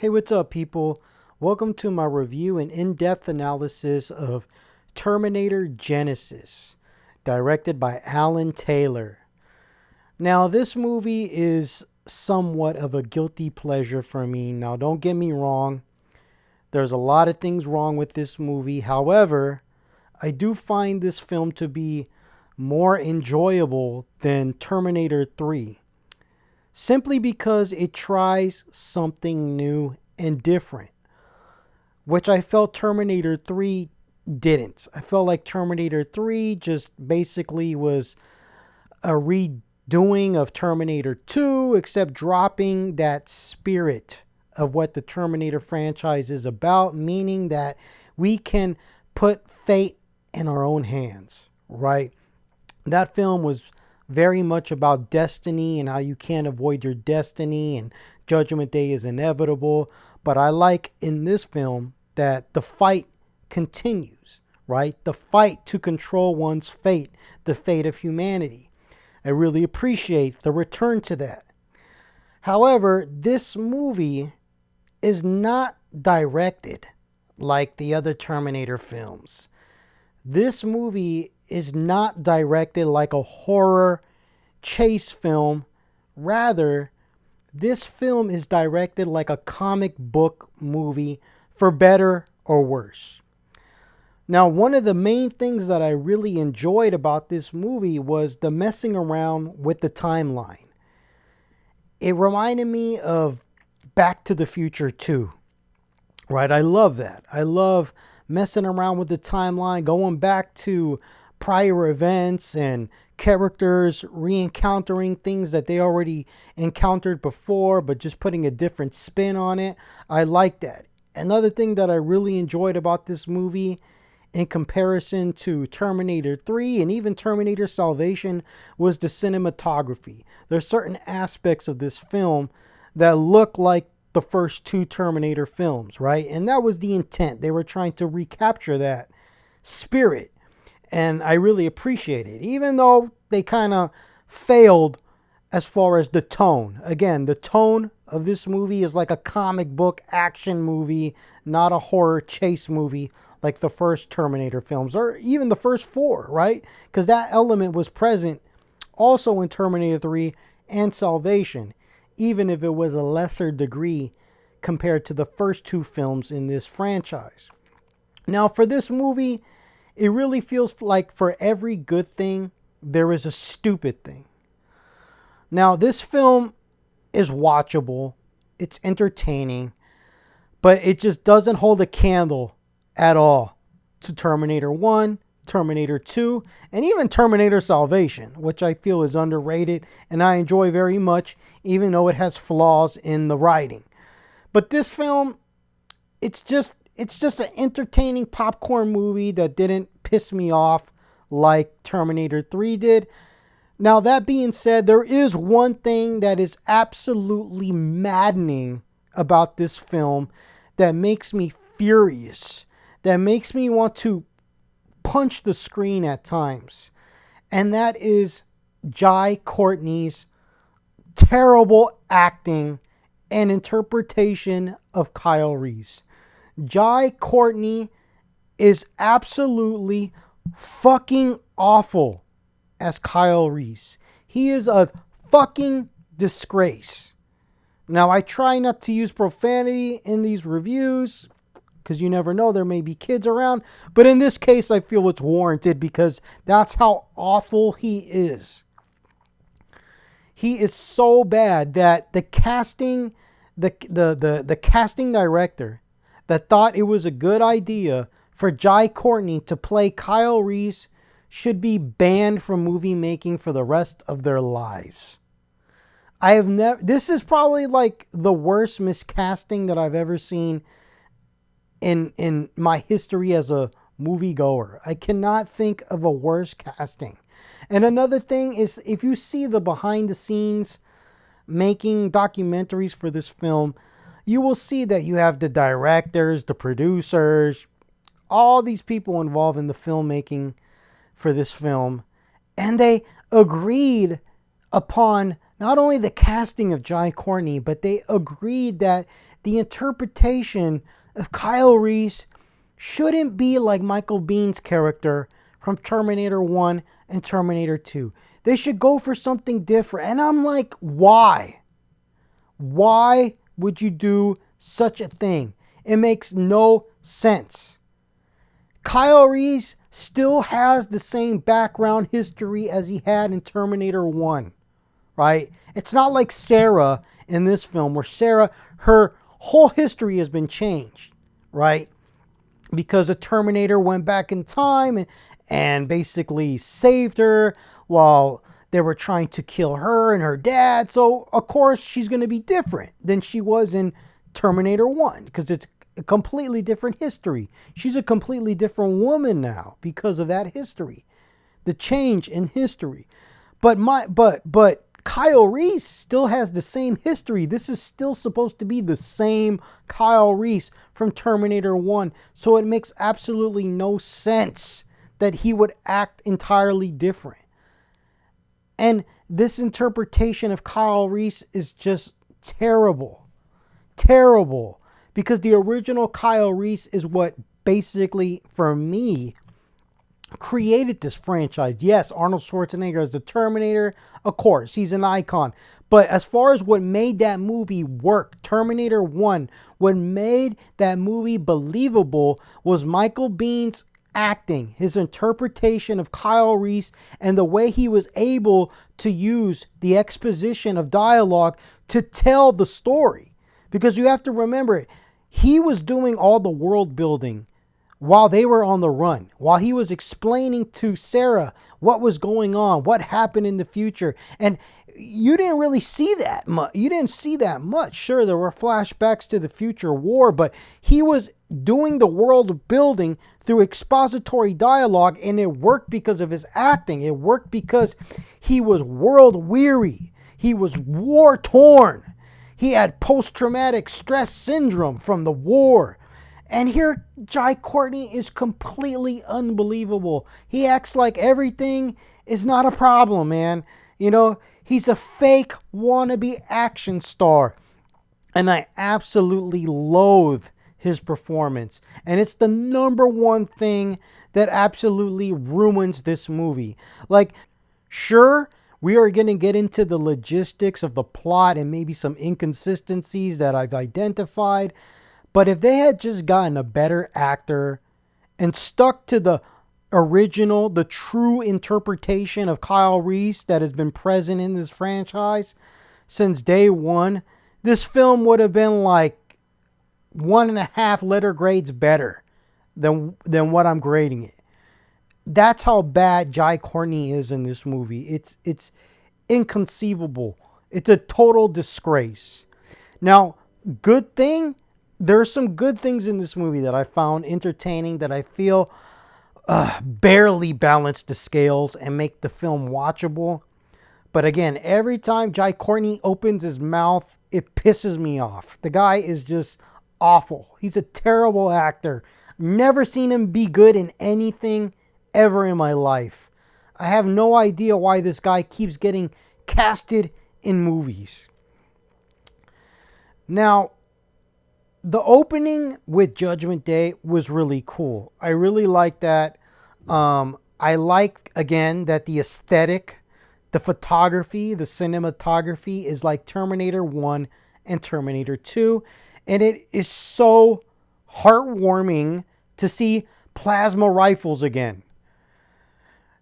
Hey, what's up, people? Welcome to my review and in-depth analysis of Terminator Genisys, directed by Alan Taylor. Now, this movie is somewhat of a guilty pleasure for me. Now, don't get me wrong. There's a lot of things wrong with this movie. However, I do find this film to be more enjoyable than Terminator 3. Simply because it tries something new and different, which I felt Terminator 3 didn't. I felt like Terminator 3 just basically was a redoing of Terminator 2, except dropping that spirit of what the Terminator franchise is about, meaning that we can put fate in our own hands, right? That film was very much about destiny and how you can't avoid your destiny and Judgment Day is inevitable. But I like in this film that the fight continues, right? The fight to control one's fate, the fate of humanity. I really appreciate the return to that. However, this movie is not directed like the other Terminator films. This movie is not directed like a horror chase film. Rather, this film is directed like a comic book movie, for better or worse. Now, one of the main things that I really enjoyed about this movie was the messing around with the timeline. It reminded me of Back to the Future 2, right? I love that. I love messing around with the timeline, going back to prior events and characters re-encountering things that they already encountered before, but just putting a different spin on it. I like that. Another thing that I really enjoyed about this movie in comparison to Terminator 3 and even Terminator Salvation was the cinematography. There's certain aspects of this film that look like the first two Terminator films, right? And that was the intent. They were trying to recapture that spirit. And I really appreciate it, even though they kind of failed as far as the tone. Again, the tone of this movie is like a comic book action movie, not a horror chase movie like the first Terminator films, or even the first four, right? Because that element was present also in Terminator 3 and Salvation, even if it was a lesser degree compared to the first two films in this franchise. Now, for this movie, it really feels like for every good thing, there is a stupid thing. Now, this film is watchable, it's entertaining, but it just doesn't hold a candle at all to Terminator 1, Terminator 2, and even Terminator Salvation, which I feel is underrated and I enjoy very much, even though it has flaws in the writing. But this film, it's just an entertaining popcorn movie that didn't piss me off like Terminator 3 did. Now, that being said, there is one thing that is absolutely maddening about this film that makes me furious, that makes me want to punch the screen at times. And that is Jai Courtney's terrible acting and interpretation of Kyle Reese. Jai Courtney is absolutely fucking awful as Kyle Reese. He is a fucking disgrace. Now, I try not to use profanity in these reviews because you never know, there may be kids around. But in this case, I feel it's warranted because that's how awful he is. He is so bad that the casting director that thought it was a good idea for Jai Courtney to play Kyle Reese should be banned from movie making for the rest of their lives. This is probably like the worst miscasting that I've ever seen in my history as a moviegoer. I cannot think of a worse casting. And another thing is, if you see the behind the scenes making documentaries for this film, you will see that you have the directors, the producers, all these people involved in the filmmaking for this film. And they agreed upon not only the casting of Jai Courtney, but they agreed that the interpretation of Kyle Reese shouldn't be like Michael Biehn's character from Terminator 1 and Terminator 2. They should go for something different. And I'm like, why? Why would you do such a thing? It makes no sense. Kyle Reese still has the same background history as he had in Terminator 1, right? It's not like Sarah in this film, where Sarah, her whole history has been changed, right? Because the Terminator went back in time and basically saved her while they were trying to kill her and her dad. So, of course, she's going to be different than she was in Terminator 1, because it's a completely different history. She's a completely different woman now because of that history, the change in history. But Kyle Reese still has the same history. This is still supposed to be the same Kyle Reese from Terminator 1. So it makes absolutely no sense that he would act entirely different. And this interpretation of Kyle Reese is just terrible. Terrible. Because the original Kyle Reese is what basically, for me, created this franchise. Yes, Arnold Schwarzenegger as the Terminator, of course, he's an icon. But as far as what made that movie work, Terminator 1, what made that movie believable was Michael Biehn's acting, his interpretation of Kyle Reese, and the way he was able to use the exposition of dialogue to tell the story. Because you have to remember, he was doing all the world building while they were on the run, while he was explaining to Sarah what was going on, what happened in the future. And you didn't really see that much. You didn't see that much. Sure, there were flashbacks to the future war, but he was doing the world building through expository dialogue, and it worked because of his acting. It worked because he was world weary. He was war torn. He had post-traumatic stress syndrome from the war. And here, Jai Courtney is completely unbelievable. He acts like everything is not a problem, man. You know, he's a fake wannabe action star. And I absolutely loathe his performance. And it's the number one thing that absolutely ruins this movie. Like, sure, we are going to get into the logistics of the plot and maybe some inconsistencies that I've identified. But if they had just gotten a better actor and stuck to the original, the true interpretation of Kyle Reese that has been present in this franchise since day one, this film would have been like 1.5 letter grades better than what I'm grading it. That's how bad Jai Courtney is in this movie. It's inconceivable. It's a total disgrace. Now, good thing, there are some good things in this movie that I found entertaining, that I feel barely balance the scales and make the film watchable. But again, every time Jai Courtney opens his mouth, it pisses me off. The guy is just awful. He's a terrible actor. Never seen him be good in anything ever in my life. I have no idea why this guy keeps getting casted in movies. Now, the opening with Judgment Day was really cool. I really like that. I like, again, that the aesthetic, the photography, the cinematography is like Terminator 1 and Terminator 2. And it is so heartwarming to see plasma rifles again.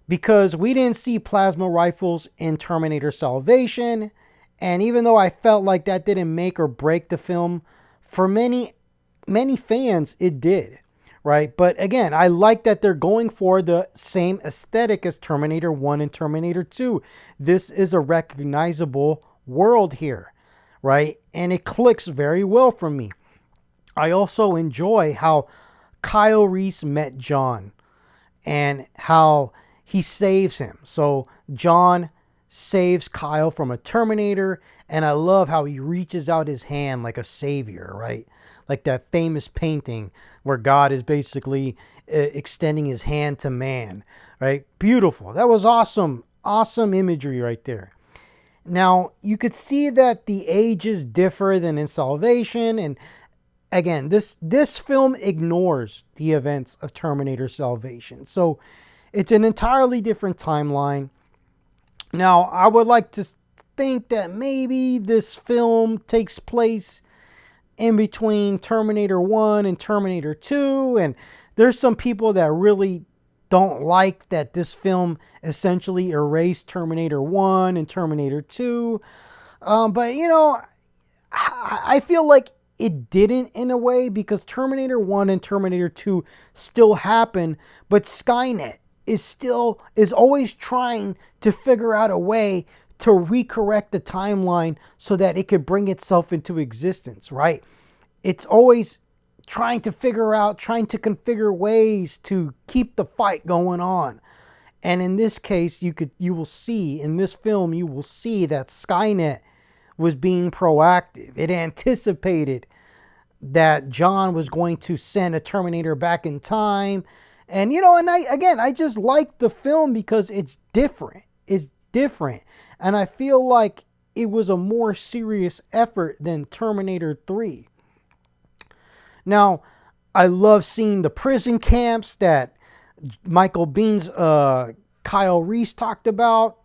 Because we didn't see plasma rifles in Terminator Salvation. And even though I felt like that didn't make or break the film, for many fans, it did, right? But again, I like that they're going for the same aesthetic as Terminator 1 and Terminator 2. This is a recognizable world here, right? And it clicks very well for me. I also enjoy how Kyle Reese met John and how he saves him. So John saves Kyle from a Terminator, and I love how he reaches out his hand like a savior, right? Like that famous painting where God is basically extending his hand to man, right? Beautiful. That was awesome. Awesome imagery right there. Now, you could see that the ages differ than in Salvation, and again, this film ignores the events of Terminator Salvation. So it's an entirely different timeline. Now, I would like to think that maybe this film takes place in between Terminator 1 and Terminator 2, and there's some people that really don't like that this film essentially erased Terminator 1 and Terminator 2. But, I feel like it didn't in a way, because Terminator 1 and Terminator 2 still happen, but Skynet is always trying to figure out a way to recorrect the timeline so that it could bring itself into existence, right? It's always trying to configure ways to keep the fight going on. And in this case, you will see in this film that Skynet was being proactive. It anticipated that John was going to send a Terminator back in time. And I just like the film because it's different. It's different. And I feel like it was a more serious effort than Terminator 3. Now, I love seeing the prison camps that Michael Bihn's Kyle Reese talked about.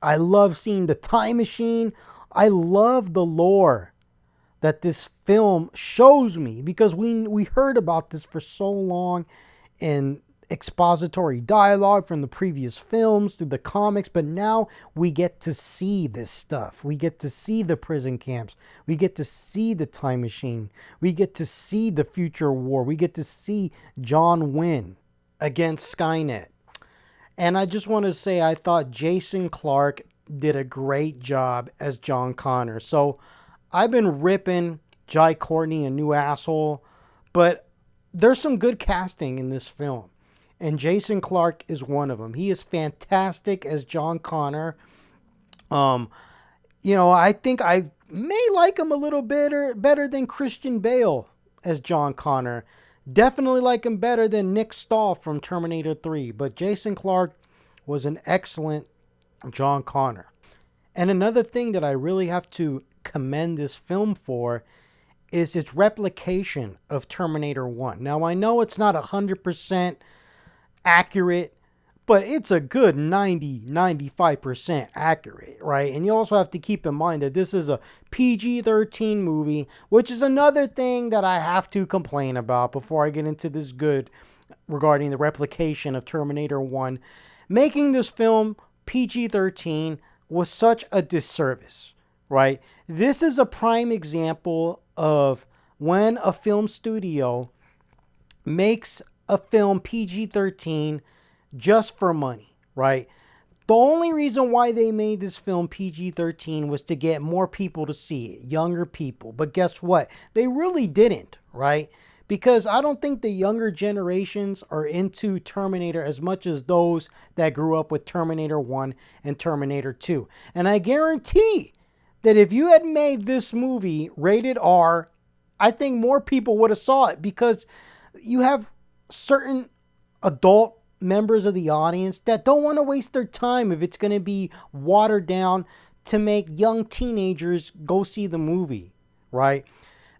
I love seeing the time machine. I love the lore that this film shows me, because we heard about this for so long in expository dialogue from the previous films through the comics, but now we get to see this stuff. We get to see the prison camps. We get to see the time machine. We get to see the future war. We get to see John win against Skynet. And I just want to say, I thought Jason Clarke did a great job as John Connor. So I've been ripping Jai Courtney a new asshole, but there's some good casting in this film, and Jason Clarke is one of them. He is fantastic as John Connor. I think I may like him a little better than Christian Bale as John Connor. Definitely like him better than Nick Stahl from Terminator 3, but Jason Clarke was an excellent John Connor. And another thing that I really have to commend this film for is its replication of Terminator 1. Now, I know it's not 100% accurate, but it's a good 90-95% accurate, right? And you also have to keep in mind that this is a PG-13 movie, which is another thing that I have to complain about before I get into this good regarding the replication of Terminator 1. Making this film PG-13 was such a disservice, right? This is a prime example of when a film studio makes a film PG-13 just for money, right? The only reason why they made this film PG-13 was to get more people to see it, younger people. But guess what? They really didn't, right? Because I don't think the younger generations are into Terminator as much as those that grew up with Terminator 1 and Terminator 2. And I guarantee that if you had made this movie rated R, I think more people would have saw it, because you have certain adult members of the audience that don't want to waste their time if it's going to be watered down to make young teenagers go see the movie, right?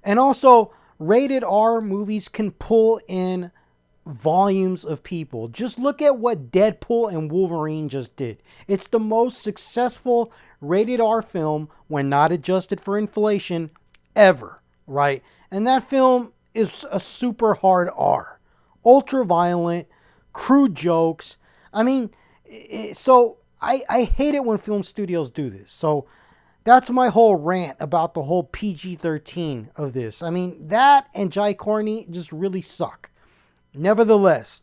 And also, rated R movies can pull in volumes of people. Just look at what Deadpool and Wolverine just did. It's the most successful rated R film, when not adjusted for inflation, ever, right? And that film is a super hard R. Ultra violent, crude jokes. I mean, so I hate it when film studios do this. So that's my whole rant about the whole PG-13 of this. I mean, that and Jai Courtney just really suck. Nevertheless,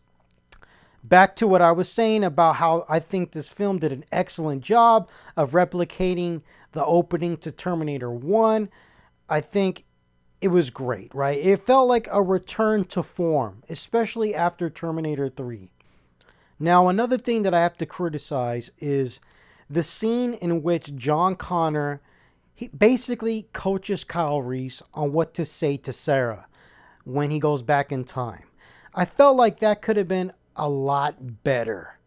back to what I was saying about how I think this film did an excellent job of replicating the opening to Terminator 1. I think it was great, right? It felt like a return to form, especially after Terminator 3. Now, another thing that I have to criticize is the scene in which John Connor, he basically coaches Kyle Reese on what to say to Sarah when he goes back in time. I felt like that could have been a lot better.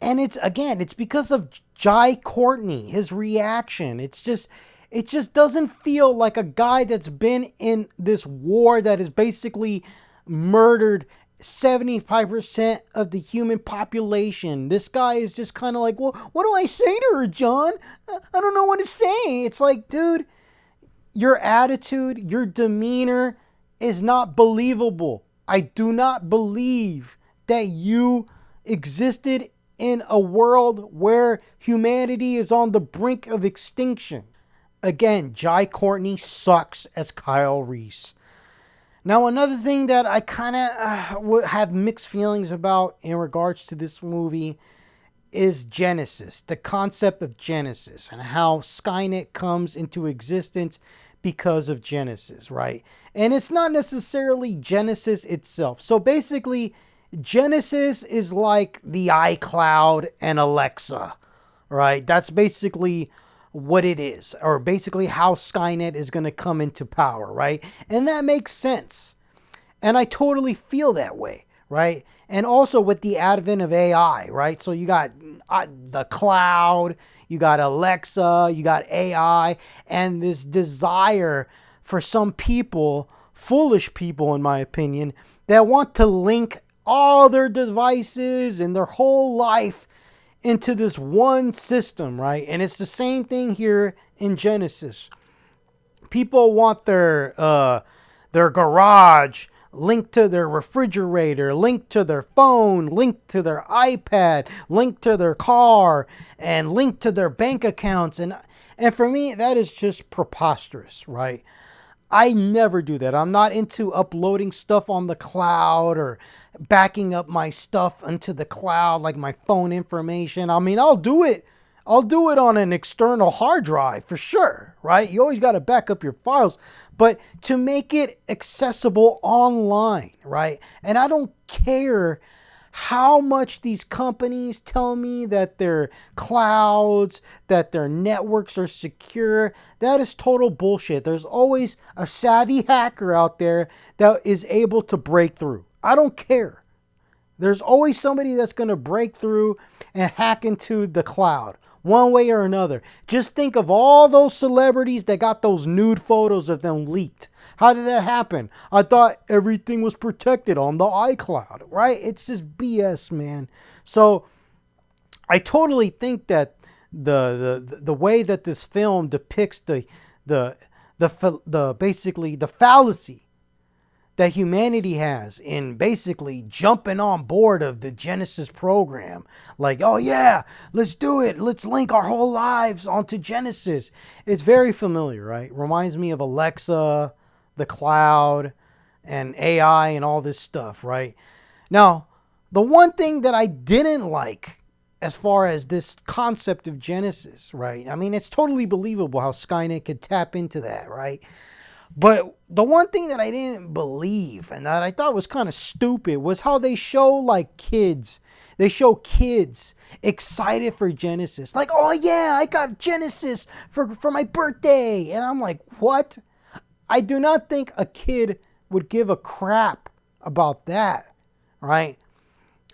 And it's because of Jai Courtney, his reaction. It just doesn't feel like a guy that's been in this war that has basically murdered 75% of the human population. This guy is just kind of like, well, what do I say to her, John? I don't know what to say. It's like, dude, your attitude, your demeanor is not believable. I do not believe that you existed in a world where humanity is on the brink of extinction. Again, Jai Courtney sucks as Kyle Reese. Now, another thing that I kind of have mixed feelings about in regards to this movie is Genisys, the concept of Genisys, and how Skynet comes into existence because of Genisys, right? And it's not necessarily Genisys itself. So basically, Genisys is like the iCloud and Alexa, right? That's basically what it is, or basically how Skynet is going to come into power, right? And that makes sense. And I totally feel that way, right? And also with the advent of AI, right? So you got the cloud, you got Alexa, you got AI, and this desire for some people, foolish people in my opinion, that want to link all their devices and their whole life into this one system, right? And it's the same thing here in Genisys. People want their garage linked to their refrigerator, linked to their phone, linked to their iPad, linked to their car, and linked to their bank accounts. And for me, that is just preposterous, right? I never do that. I'm not into uploading stuff on the cloud or backing up my stuff into the cloud, like my phone information. I mean, I'll do it. I'll do it on an external hard drive for sure, right? You always got to back up your files, but to make it accessible online, right? And I don't care how much these companies tell me that their clouds, that their networks are secure. That is total bullshit. There's always a savvy hacker out there that is able to break through. I don't care. There's always somebody that's going to break through and hack into the cloud one way or another. Just think of all those celebrities that got those nude photos of them leaked. How did that happen? I thought everything was protected on the iCloud, right? It's just BS, man. So I totally think that the way that this film depicts the basically the fallacy that humanity has in basically jumping on board of the Genisys program. Like, oh yeah, let's do it. Let's link our whole lives onto Genisys. It's very familiar, right? Reminds me of Alexa, the cloud, and AI and all this stuff, right? Now, the one thing that I didn't like as far as this concept of Genisys, right? I mean, it's totally believable how Skynet could tap into that, right? But the one thing that I didn't believe and that I thought was kind of stupid was how they show like kids. They show kids excited for Genisys. Like, oh yeah, I got Genisys for my birthday. And I'm like, what? I do not think a kid would give a crap about that, right?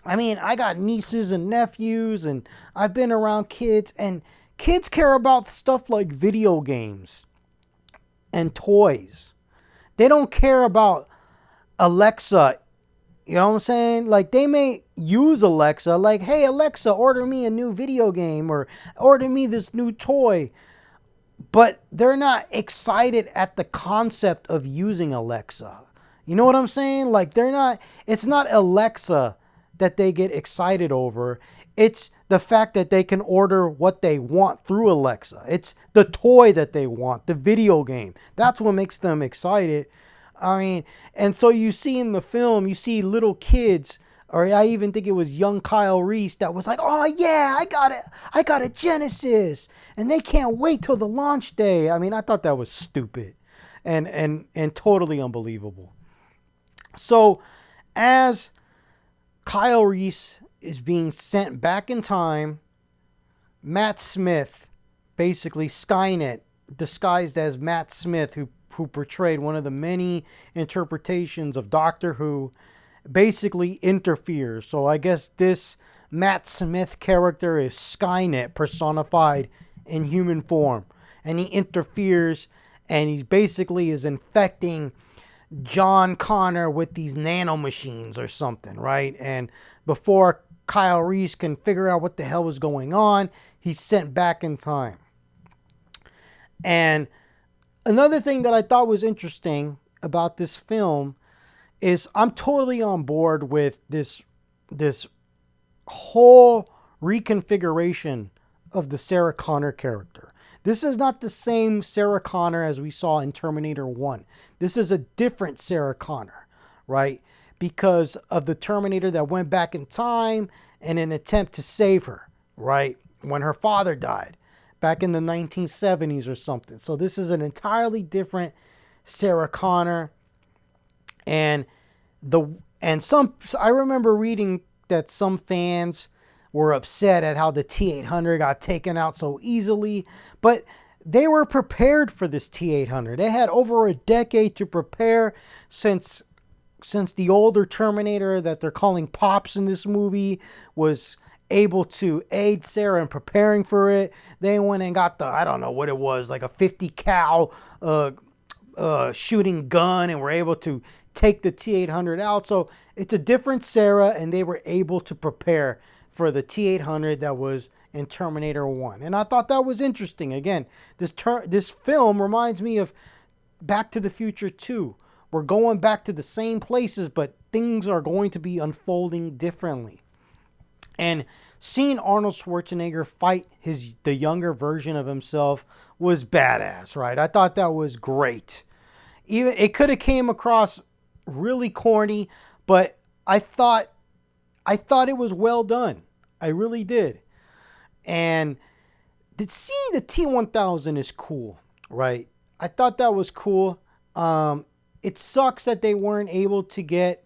I mean, I got nieces and nephews and I've been around kids, and kids care about stuff like video games and toys. They don't care about Alexa. You know what I'm saying? Like, they may use Alexa, like, hey Alexa, order me a new video game or order me this new toy. But they're not excited at the concept of using Alexa. You know what I'm saying? Like, it's not Alexa that they get excited over. It's the fact that they can order what they want through Alexa. It's the toy that they want, the video game. That's what makes them excited. I mean, and so you see in the film, you see little kids, or I even think it was young Kyle Reese that was like, oh yeah, I got a Genisys, and they can't wait till the launch day. I mean, I thought that was stupid and totally unbelievable. So as Kyle Reese is being sent back in time, Matt Smith, basically Skynet, disguised as Matt Smith, who portrayed one of the many interpretations of Doctor Who, basically interferes. So I guess this Matt Smith character is Skynet personified in human form. And he interferes, and he basically is infecting John Connor with these nanomachines or something, right? And before Kyle Reese can figure out what the hell was going on, he's sent back in time. And another thing that I thought was interesting about this film is I'm totally on board with this whole reconfiguration of the Sarah Connor character. This is not the same Sarah Connor as we saw in Terminator 1. This is a different Sarah Connor, right? Because of the Terminator that went back in time in an attempt to save her, right? When her father died back in the 1970s or something. So this is an entirely different Sarah Connor. And I remember reading that some fans were upset at how the T-800 got taken out so easily, but they were prepared for this T-800. They had over a decade to prepare since the older Terminator that they're calling Pops in this movie was able to aid Sarah in preparing for it. They went and got I don't know what it was, like a 50 cal shooting gun, and were able to take the T-800 out. So it's a different Sarah, and they were able to prepare for the T-800 that was in Terminator 1. And I thought that was interesting. Again, this film reminds me of Back to the Future 2. We're going back to the same places, but things are going to be unfolding differently. And seeing Arnold Schwarzenegger fight the younger version of himself was badass, right? I thought that was great. Even it could have came across really corny, but I thought it was well done. I really did. And seeing the T-1000 is cool, right? I thought that was cool. It sucks that they weren't able to get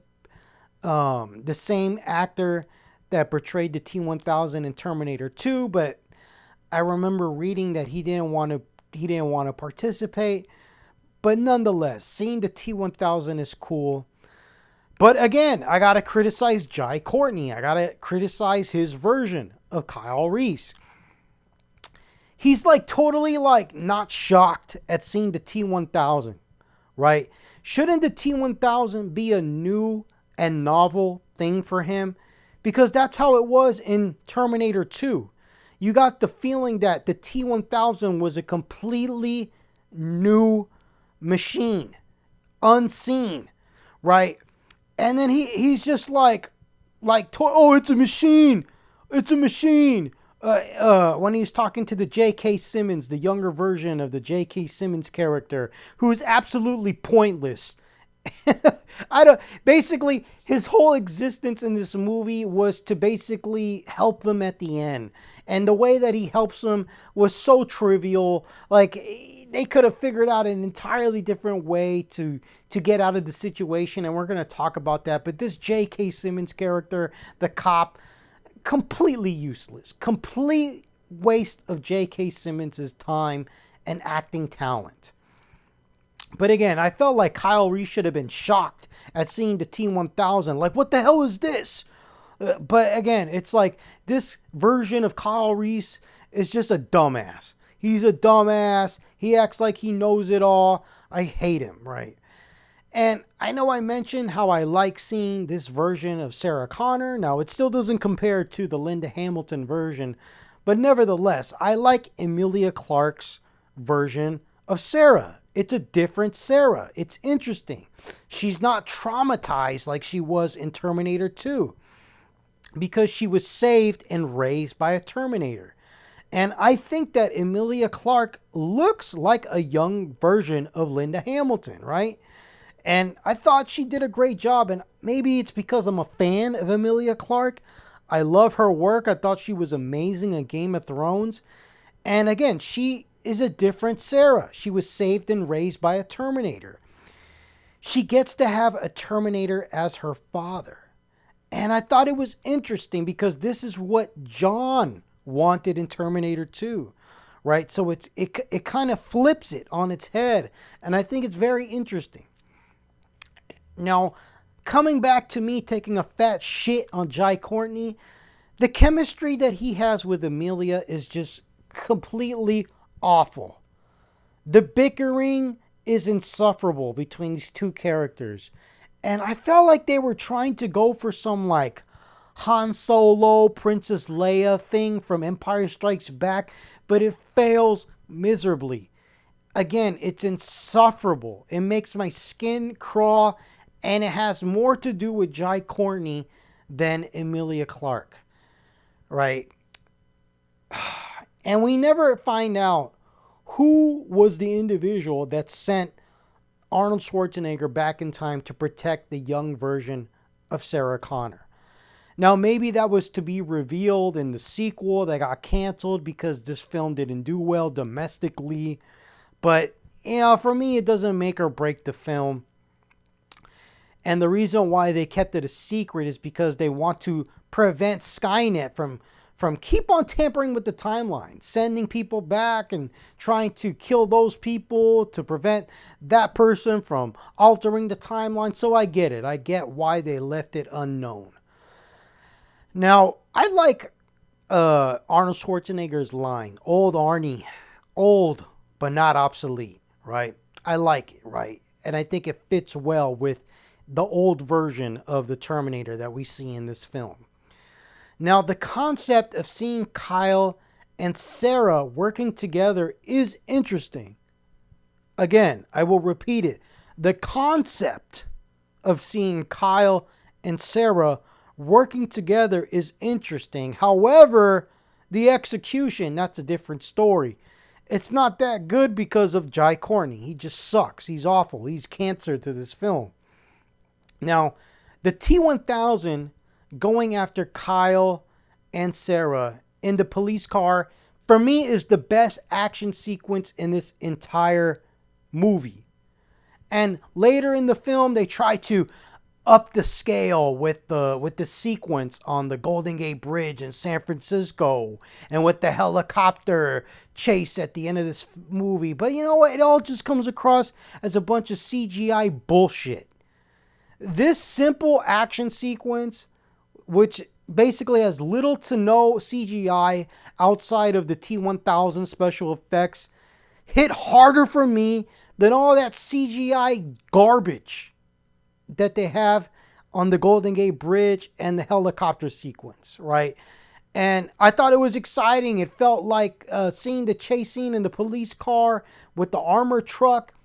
the same actor that portrayed the T-1000 in Terminator 2, but I remember reading that he didn't want to participate. But nonetheless, seeing the T-1000 is cool. But again, I got to criticize Jai Courtney. I got to criticize his version of Kyle Reese. He's totally not shocked at seeing the T-1000, right? Shouldn't the T-1000 be a new and novel thing for him? Because that's how it was in Terminator 2. You got the feeling that the T-1000 was a completely new machine, unseen, right? And then he's just oh, it's a machine. It's a machine. When he was talking to the J.K. Simmons, the younger version of the J.K. Simmons character, who is absolutely pointless. Basically, his whole existence in this movie was to basically help them at the end. And the way that he helps them was so trivial. They could have figured out an entirely different way to get out of the situation. And we're going to talk about that. But this J.K. Simmons character, the cop, completely useless. Complete waste of J.K. Simmons' time and acting talent. But again, I felt like Kyle Reese should have been shocked at seeing the T-1000. What the hell is this? But again, it's this version of Kyle Reese is just a dumbass. He's a dumbass. He acts like he knows it all. I hate him, right? And I know I mentioned how I like seeing this version of Sarah Connor. Now, it still doesn't compare to the Linda Hamilton version. But nevertheless, I like Emilia Clarke's version of Sarah. It's a different Sarah. It's interesting. She's not traumatized like she was in Terminator 2. Because she was saved and raised by a Terminator. And I think that Emilia Clarke looks like a young version of Linda Hamilton, right? And I thought she did a great job. And maybe it's because I'm a fan of Emilia Clarke. I love her work. I thought she was amazing in Game of Thrones. And again, she is a different Sarah. She was saved and raised by a Terminator. She gets to have a Terminator as her father. And I thought it was interesting because this is what John wanted in Terminator 2, right? So it kind of flips it on its head. And I think it's very interesting. Now, coming back to me taking a fat shit on Jai Courtney, The chemistry that he has with Emilia is just completely awful. The bickering is insufferable between these two characters. And I felt like they were trying to go for some like Han Solo, Princess Leia thing from Empire Strikes Back, but it fails miserably. Again, it's insufferable. It makes my skin crawl, and it has more to do with Jai Courtney than Emilia Clarke, right? And we never find out who was the individual that sent Arnold Schwarzenegger back in time to protect the young version of Sarah Connor. Now, maybe that was to be revealed in the sequel that got canceled because this film didn't do well domestically. But, for me, it doesn't make or break the film. And the reason why they kept it a secret is because they want to prevent Skynet from keep on tampering with the timeline, sending people back and trying to kill those people to prevent that person from altering the timeline. So I get it. I get why they left it unknown. Now, I like Arnold Schwarzenegger's line, "Old Arnie, old but not obsolete," right? I like it, right? And I think it fits well with the old version of the Terminator that we see in this film. Now, the concept of seeing Kyle and Sarah working together is interesting. Again, I will repeat it. The concept of seeing Kyle and Sarah working together is interesting. However, the execution, that's a different story. It's not that good because of Jai Courtney. He just sucks. He's awful. He's cancer to this film. Now, the T-1000 going after Kyle and Sarah in the police car, for me, is the best action sequence in this entire movie. And later in the film, they try to up the scale with the sequence on the Golden Gate Bridge in San Francisco and with the helicopter chase at the end of this movie. But you know what? It all just comes across as a bunch of CGI bullshit. This simple action sequence, which basically has little to no CGI outside of the T-1000 special effects, hit harder for me than all that CGI garbage that they have on the Golden Gate Bridge and the helicopter sequence, right? And I thought it was exciting. It felt like seeing the chase scene in the police car with the armor truck.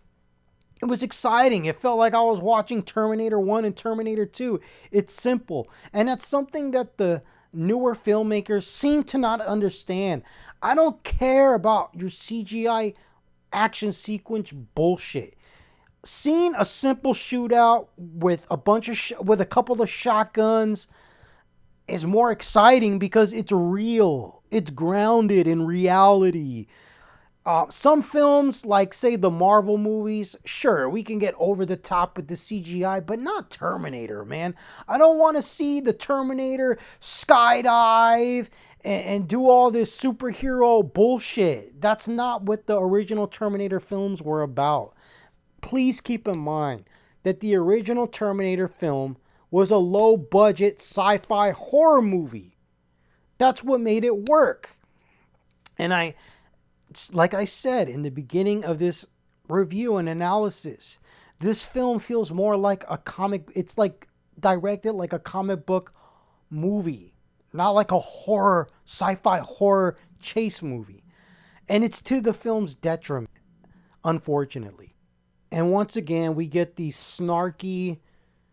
It was exciting. It felt like I was watching Terminator 1 and Terminator 2. It's simple. And that's something that the newer filmmakers seem to not understand. I don't care about your CGI action sequence bullshit. Seeing a simple shootout with a couple of shotguns is more exciting because it's real. It's grounded in reality. Some films, like, say, the Marvel movies, sure, we can get over the top with the CGI, but not Terminator, man. I don't want to see the Terminator skydive and do all this superhero bullshit. That's not what the original Terminator films were about. Please keep in mind that the original Terminator film was a low-budget sci-fi horror movie. That's what made it work. And like I said in the beginning of this review and analysis, this film feels more like a comic. It's like directed like a comic book movie, not like a horror, sci-fi horror chase movie. And it's to the film's detriment, unfortunately. And once again, we get these snarky,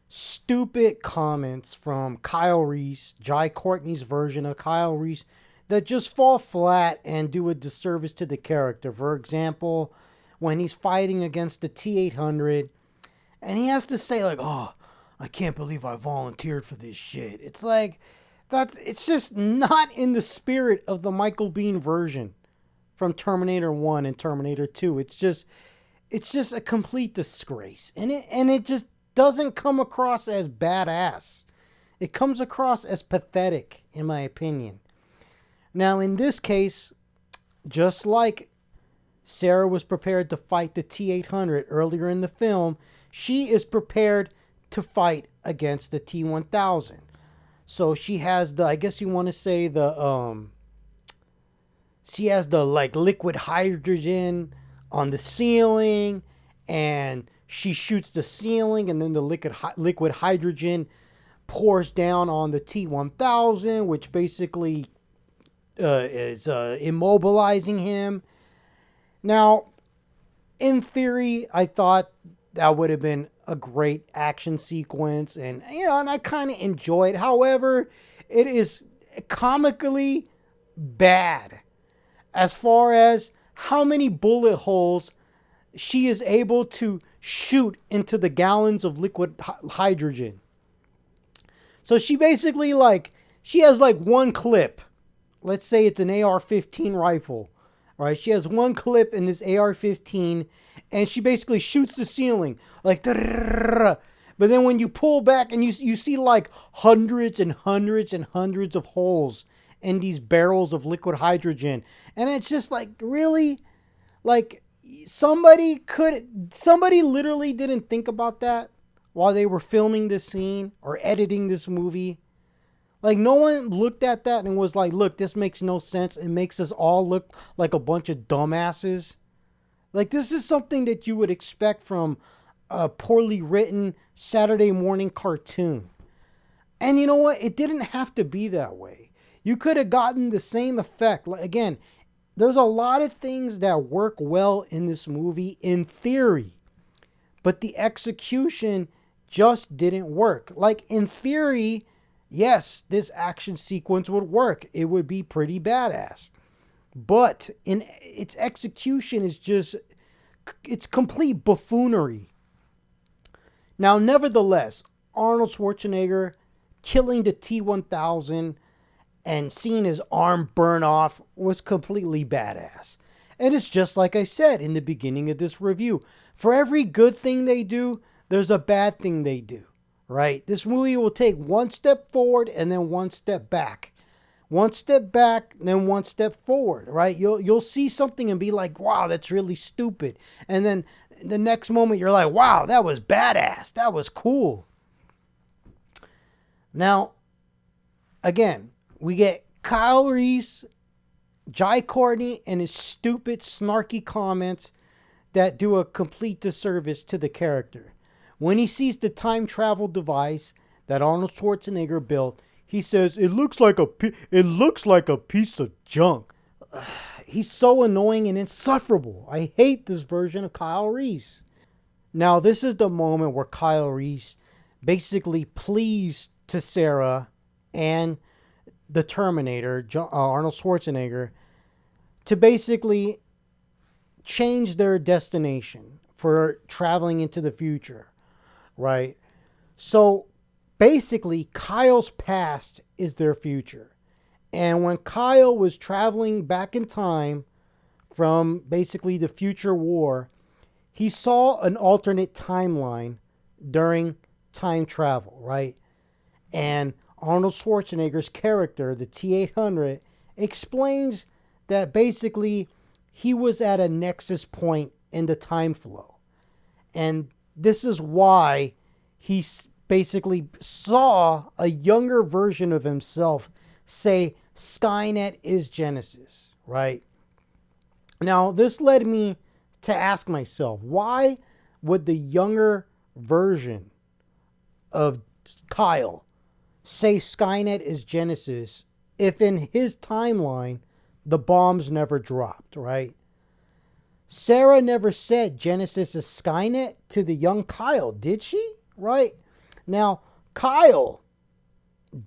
stupid comments from Kyle Reese, Jai Courtney's version of Kyle Reese, that just fall flat and do a disservice to the character. For example, when he's fighting against the T-800, and he has to say, like, "Oh, I can't believe I volunteered for this shit." It's like, it's just not in the spirit of the Michael Biehn version from Terminator 1 and Terminator 2. It's just a complete disgrace. And it just doesn't come across as badass. It comes across as pathetic, in my opinion. Now, in this case, just like Sarah was prepared to fight the T-800 earlier in the film, she is prepared to fight against the T-1000. So she has the, I guess you want to say she has the like liquid hydrogen on the ceiling, and she shoots the ceiling, and then the liquid hydrogen pours down on the T-1000, which basically is immobilizing him. Now, in theory, I thought that would have been a great action sequence, and and I kind of enjoyed. However, it is comically bad as far as how many bullet holes she is able to shoot into the gallons of liquid hydrogen. So she basically she has one clip. Let's say it's an AR-15 rifle, right? She has one clip in this AR-15, and she basically shoots the ceiling like. But then when you pull back and you see hundreds and hundreds and hundreds of holes in these barrels of liquid hydrogen, and it's just really, somebody literally didn't think about that while they were filming this scene or editing this movie. No one looked at that and was like, look, this makes no sense. It makes us all look like a bunch of dumbasses. This is something that you would expect from a poorly written Saturday morning cartoon. And you know what? It didn't have to be that way. You could have gotten the same effect. Again, there's a lot of things that work well in this movie in theory, but the execution just didn't work. In theory, yes, this action sequence would work. It would be pretty badass. But in its execution is it's complete buffoonery. Now, nevertheless, Arnold Schwarzenegger killing the T-1000 and seeing his arm burn off was completely badass. And it's just like I said in the beginning of this review. For every good thing they do, there's a bad thing they do, right? This movie will take one step forward and then one step back. One step back, then one step forward, right? You'll see something and be like, wow, that's really stupid. And then the next moment you're like, wow, that was badass. That was cool. Now, again, we get Kyle Reese, Jai Courtney, and his stupid, snarky comments that do a complete disservice to the character. When he sees the time travel device that Arnold Schwarzenegger built, he says, it looks like a piece of junk. He's so annoying and insufferable. I hate this version of Kyle Reese. Now, this is the moment where Kyle Reese basically pleads to Sarah and the Terminator, Arnold Schwarzenegger, to basically change their destination for traveling into the future, right? So basically, Kyle's past is their future. And when Kyle was traveling back in time from basically the future war, he saw an alternate timeline during time travel, right? And Arnold Schwarzenegger's character, the T-800, explains that basically he was at a nexus point in the time flow. And this is why he basically saw a younger version of himself say, Skynet is Genisys, right? Now, this led me to ask myself, why would the younger version of Kyle say Skynet is Genisys if in his timeline the bombs never dropped, right? Sarah never said Genisys is Skynet to the young Kyle, did she? Right? Now, Kyle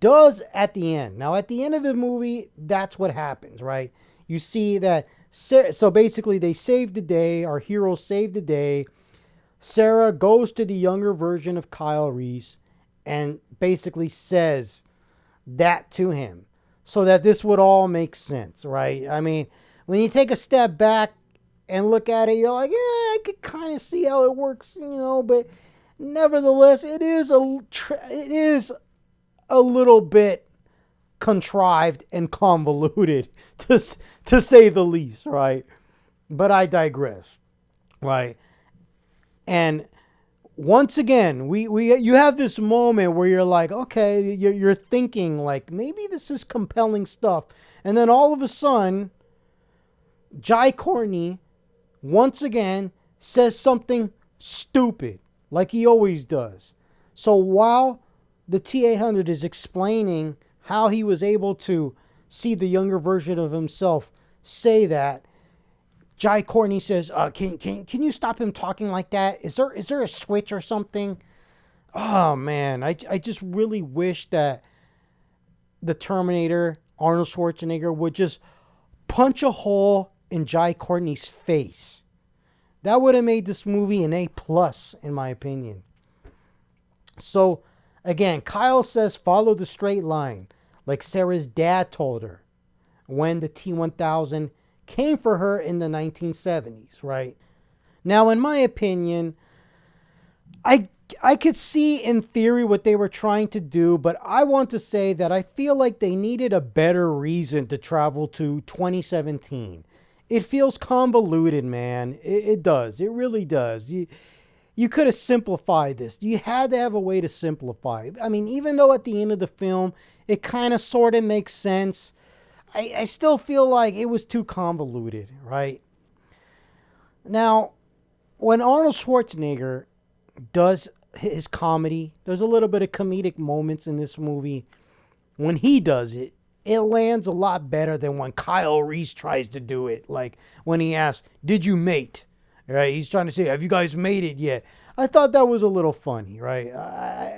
does at the end. Now, at the end of the movie, that's what happens, right? You see that, so basically they saved the day. Our heroes saved the day. Sarah goes to the younger version of Kyle Reese and basically says that to him so that this would all make sense, right? I mean, when you take a step back and look at it, you're like, yeah, I could kind of see how it works, but nevertheless, it is a little bit contrived and convoluted, to say the least, right? But I digress, right? And once again, you have this moment where you're like, okay, you're thinking like maybe this is compelling stuff, and then all of a sudden, Jai Courtney once again says something stupid, like he always does. So while the T-800 is explaining how he was able to see the younger version of himself say that, Jai Courtney says, "Can you stop him talking like that? Is there a switch or something?" Oh man, I just really wish that the Terminator, Arnold Schwarzenegger, would just punch a hole in Jai Courtney's face. That would have made this movie an A+, in my opinion. So, again, Kyle says follow the straight line, like Sarah's dad told her when the T-1000 came for her in the 1970s, right? Now, in my opinion, I could see in theory what they were trying to do, but I want to say that I feel like they needed a better reason to travel to 2017. It feels convoluted, man. It does. It really does. You could have simplified this. You had to have a way to simplify it. I mean, even though at the end of the film, it kind of sort of makes sense, I still feel like it was too convoluted, right? Now, when Arnold Schwarzenegger does his comedy, there's a little bit of comedic moments in this movie. When he does it, it lands a lot better than when Kyle Reese tries to do it. Like when he asks, "Did you mate?" Right? He's trying to say, "Have you guys mated yet?" I thought that was a little funny, right?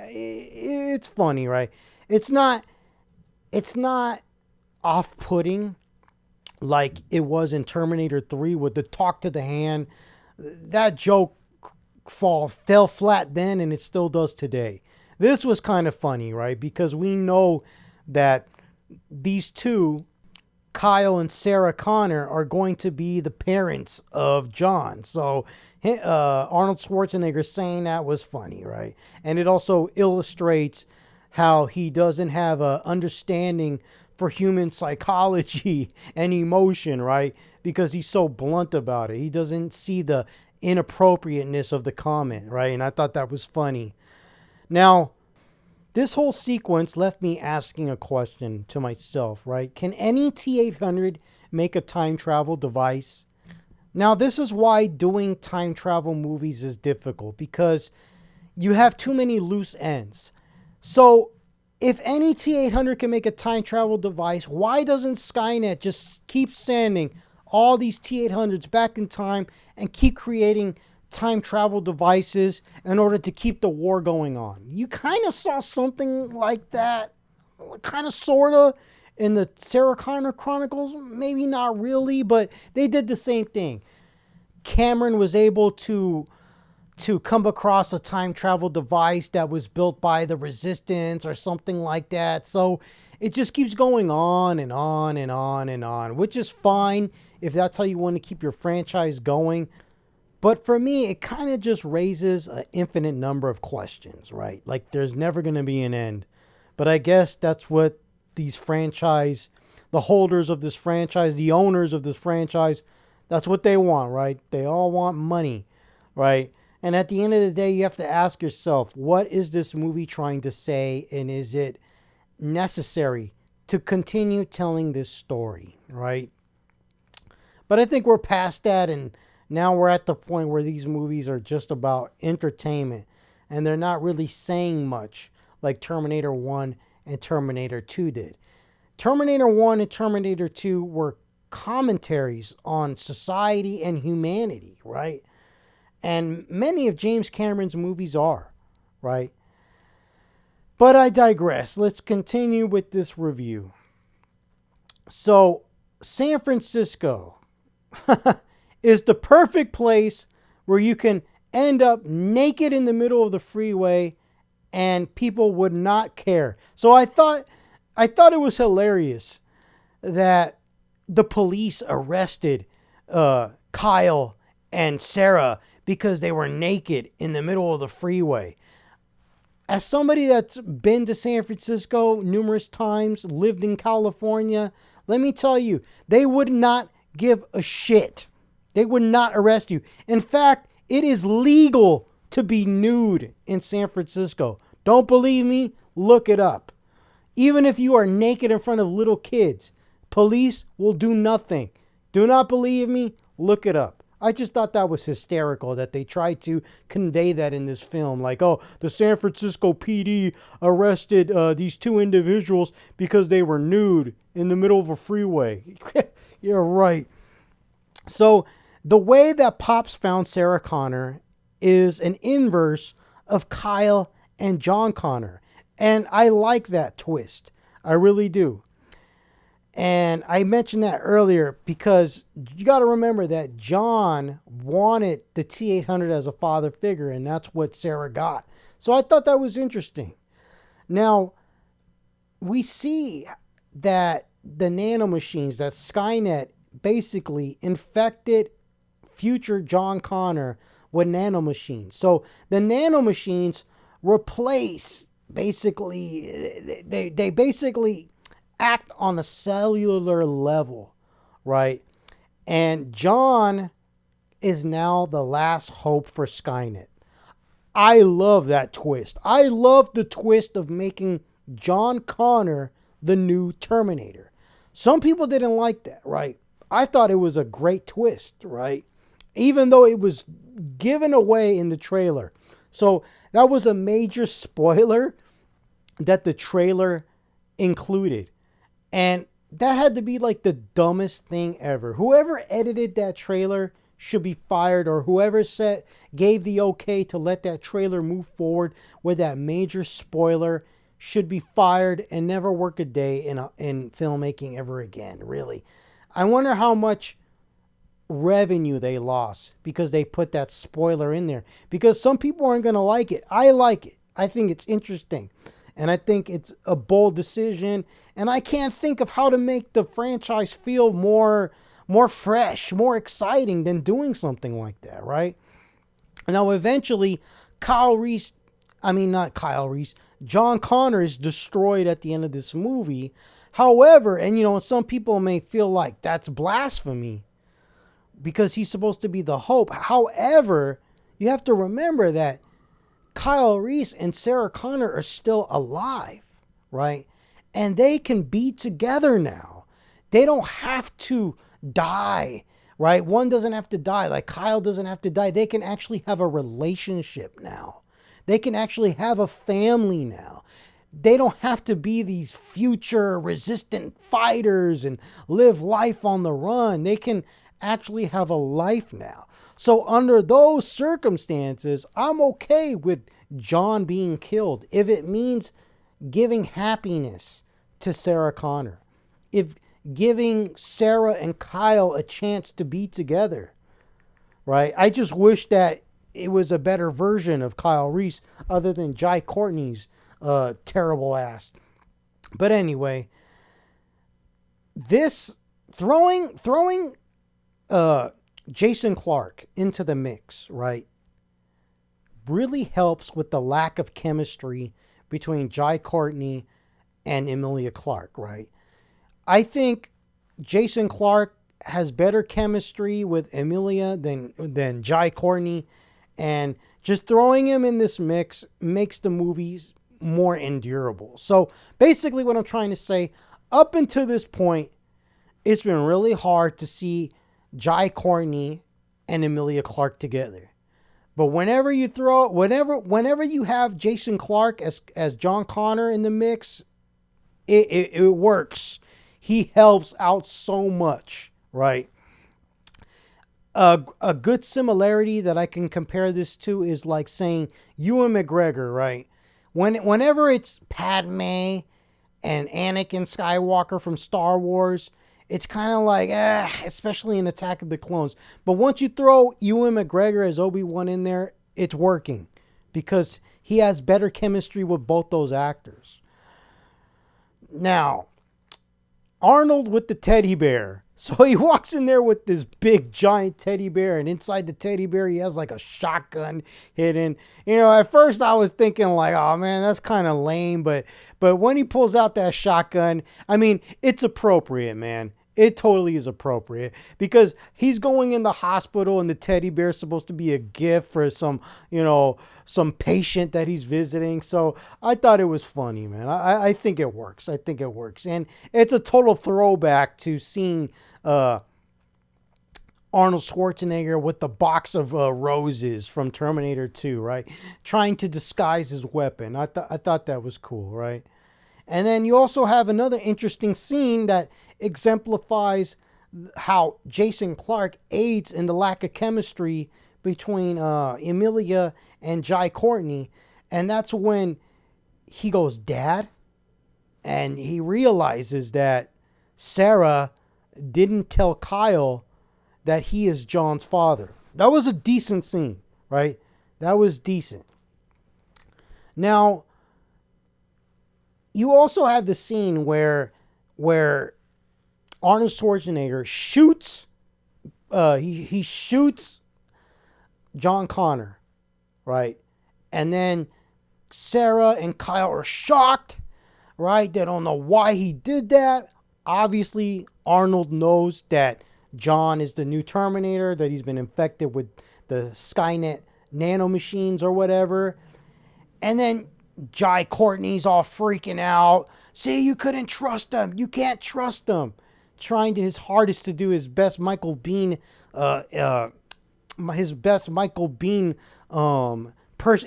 It's funny, right? It's not off-putting like it was in Terminator 3 with the talk to the hand. That joke fell flat then, and it still does today. This was kind of funny, right? Because we know that these two, Kyle and Sarah Connor, are going to be the parents of John. So Arnold Schwarzenegger saying that was funny, right? And it also illustrates how he doesn't have a understanding for human psychology and emotion, right? Because he's so blunt about it. He doesn't see the inappropriateness of the comment, right? And I thought that was funny. Now, this whole sequence left me asking a question to myself, right? Can any T-800 make a time travel device? Now, this is why doing time travel movies is difficult, because you have too many loose ends. So, if any T-800 can make a time travel device, why doesn't Skynet just keep sending all these T-800s back in time and keep creating time travel devices in order to keep the war going on? You kind of saw something like that, kind of, sort of, in the Sarah Connor Chronicles. Maybe not really, but they did the same thing. Cameron was able to come across a time travel device that was built by the Resistance or something like that. So it just keeps going on and on and on and on, which is fine if that's how you want to keep your franchise going. But for me, it kind of just raises an infinite number of questions, right? Like there's never going to be an end. But I guess that's what these franchise, the holders of this franchise, the owners of this franchise, that's what they want, right? They all want money, right? And at the end of the day, you have to ask yourself, what is this movie trying to say? And is it necessary to continue telling this story, right? But I think we're past that, and now we're at the point where these movies are just about entertainment, and they're not really saying much like Terminator 1 and Terminator 2 did. Terminator 1 and Terminator 2 were commentaries on society and humanity, right? And many of James Cameron's movies are, right? But I digress. Let's continue with this review. So, San Francisco is the perfect place where you can end up naked in the middle of the freeway and people would not care. So I thought it was hilarious that the police arrested Kyle and Sarah because they were naked in the middle of the freeway. As somebody that's been to San Francisco numerous times, lived in California, let me tell you, they would not give a shit. They would not arrest you. In fact, it is legal to be nude in San Francisco. Don't believe me? Look it up. Even if you are naked in front of little kids, police will do nothing. Do not believe me? Look it up. I just thought that was hysterical that they tried to convey that in this film. Like, oh, the San Francisco PD arrested these two individuals because they were nude in the middle of a freeway. You're right. So the way that Pops found Sarah Connor is an inverse of Kyle and John Connor. And I like that twist. I really do. And I mentioned that earlier because you got to remember that John wanted the T-800 as a father figure, and that's what Sarah got. So I thought that was interesting. Now, we see that the nanomachines, that Skynet basically infected future John Connor with nanomachines. So the nanomachines replace basically, they basically act on a cellular level, right? And John is now the last hope for Skynet. I love that twist. I love the twist of making John Connor the new Terminator. Some people didn't like that, right? I thought it was a great twist, right? Even though it was given away in the trailer. So that was a major spoiler that the trailer included. And that had to be like the dumbest thing ever. Whoever edited that trailer should be fired, or whoever gave the okay to let that trailer move forward with that major spoiler should be fired and never work a day in filmmaking ever again, really. I wonder how much revenue they lost because they put that spoiler in there. Because some people aren't going to like it. I like it. I think it's interesting. And I think it's a bold decision. And I can't think of how to make the franchise feel more fresh, more exciting than doing something like that, right? Now, eventually, John Connor is destroyed at the end of this movie. However, and some people may feel like that's blasphemy because he's supposed to be the hope. However, you have to remember that Kyle Reese and Sarah Connor are still alive, right? And they can be together now. They don't have to die, right? One doesn't have to die. Like Kyle doesn't have to die. They can actually have a relationship now. They can actually have a family now. They don't have to be these future resistant fighters and live life on the run. They can actually have a life now. So under those circumstances, I'm okay with John being killed if it means giving happiness to Sarah Connor. If giving Sarah and Kyle a chance to be together, right? I just wish that it was a better version of Kyle Reese other than Jai Courtney's terrible ass. But anyway, this throwing Jason Clarke into the mix, right, really helps with the lack of chemistry between Jai Courtney and Emilia Clarke, right? I think Jason Clarke has better chemistry with Emilia than Jai Courtney, and just throwing him in this mix makes the movies more endurable. So basically what I'm trying to say, up until this point, it's been really hard to see Jai Courtney and Emilia Clarke together. But whenever you have Jason Clarke as John Connor in the mix, it works. He helps out so much, right? A good similarity that I can compare this to is like saying Ewan McGregor, right? Whenever it's Padme and Anakin Skywalker from Star Wars, it's kind of like, especially in Attack of the Clones. But once you throw Ewan McGregor as Obi-Wan in there, it's working because he has better chemistry with both those actors. Now, Arnold with the teddy bear. So he walks in there with this big giant teddy bear, and inside the teddy bear he has like a shotgun hidden. At first I was thinking like, oh man, that's kind of lame, but when he pulls out that shotgun, I mean, it's appropriate, man. it totally is appropriate because he's going in the hospital and the teddy bear is supposed to be a gift for some, some patient that he's visiting. So I thought it was funny, man. I think it works. I think it works. And it's a total throwback to seeing Arnold Schwarzenegger with the box of roses from Terminator 2, right? Trying to disguise his weapon. I thought that was cool, right? And then you also have another interesting scene that exemplifies how Jason Clarke aids in the lack of chemistry between Emilia and Jai Courtney. And that's when he goes, Dad? And he realizes that Sarah didn't tell Kyle that he is John's father. That was a decent scene, right? That was decent. Now, you also have the scene where Arnold Schwarzenegger shoots, he shoots John Connor, right? And then Sarah and Kyle are shocked, right? They don't know why he did that. Obviously, Arnold knows that John is the new Terminator, that he's been infected with the Skynet nanomachines or whatever. And then Jai Courtney's all freaking out. See, you couldn't trust him. You can't trust him. Trying to his hardest to do his best Michael Biehn,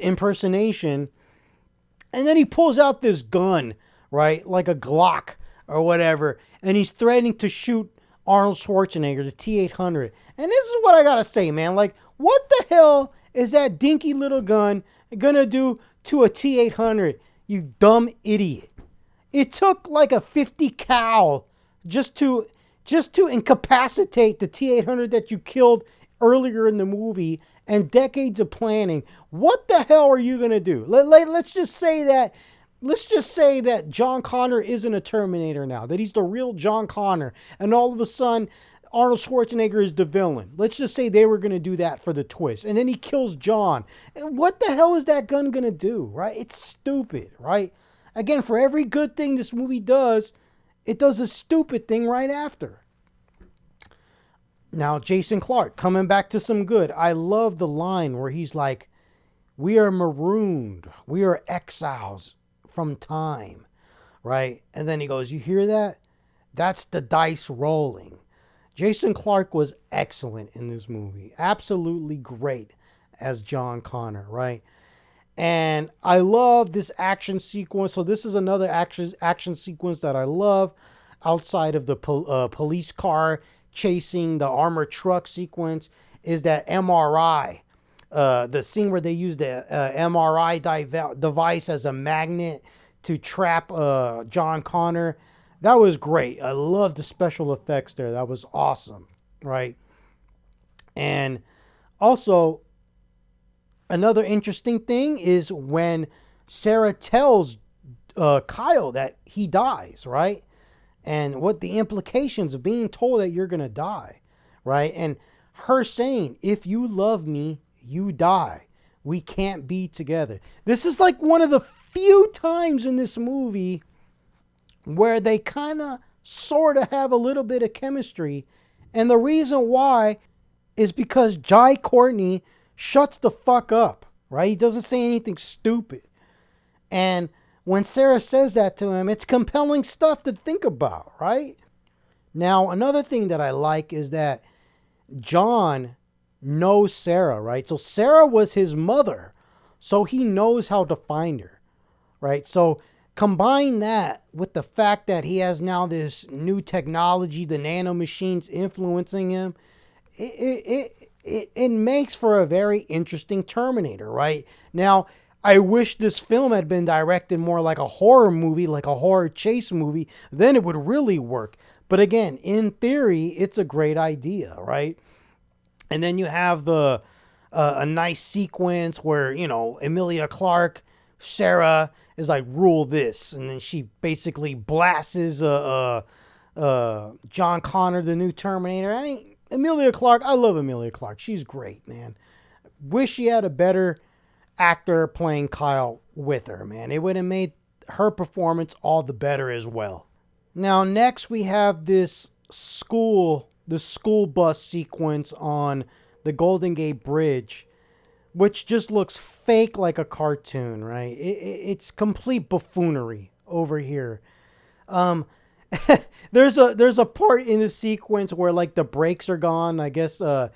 impersonation. And then he pulls out this gun, right? Like a Glock or whatever. And he's threatening to shoot Arnold Schwarzenegger, the T-800. And this is what I gotta say, man. Like, what the hell is that dinky little gun gonna do to a T-800, you dumb idiot? It took like a 50 cal just to incapacitate the T-800 that you killed earlier in the movie, and decades of planning. What the hell are you gonna do? Let's just say that John Connor isn't a Terminator now, that he's the real John Connor, and all of a sudden Arnold Schwarzenegger is the villain. Let's just say they were going to do that for the twist, and then he kills John. What the hell is that gun going to do, right? It's stupid, right? Again, for every good thing this movie does, it does a stupid thing right after. Now, Jason Clarke, coming back to some good. I love the line where he's like, we are marooned. We are exiles from time, right? And then he goes, you hear that? That's the dice rolling. Jason Clarke was excellent in this movie. Absolutely great as John Connor, right? And I love this action sequence. So this is another action sequence that I love outside of the police car chasing the armored truck sequence is that MRI. The scene where they use the MRI device as a magnet to trap John Connor. That was great. I love the special effects there. That was awesome, right? And also, another interesting thing is when Sarah tells Kyle that he dies, right? And what the implications of being told that you're going to die, right? And her saying, if you love me, you die. We can't be together. This is like one of the few times in this movie where they kind of sort of have a little bit of chemistry. And the reason why is because Jai Courtney shuts the fuck up, right? He doesn't say anything stupid. And when Sarah says that to him, it's compelling stuff to think about, right? Now, another thing that I like is that John knows Sarah, right? So Sarah was his mother, so he knows how to find her, right? So combine that with the fact that he has now this new technology, the nanomachines influencing him, it makes for a very interesting Terminator, right? Now, I wish this film had been directed more like a horror movie, like a horror chase movie, then it would really work. But again, in theory, it's a great idea, right? And then you have a nice sequence where, Emilia Clarke, Sarah is like, rule this. And then she basically blasts John Connor, the new Terminator. I mean, Emilia Clarke, I love Emilia Clarke. She's great, man. Wish she had a better actor playing Kyle with her, man. It would have made her performance all the better as well. Now, next we have this the school bus sequence on the Golden Gate Bridge, which just looks fake like a cartoon, right? It's complete buffoonery over here. Um, there's a part in the sequence where like the brakes are gone. I guess the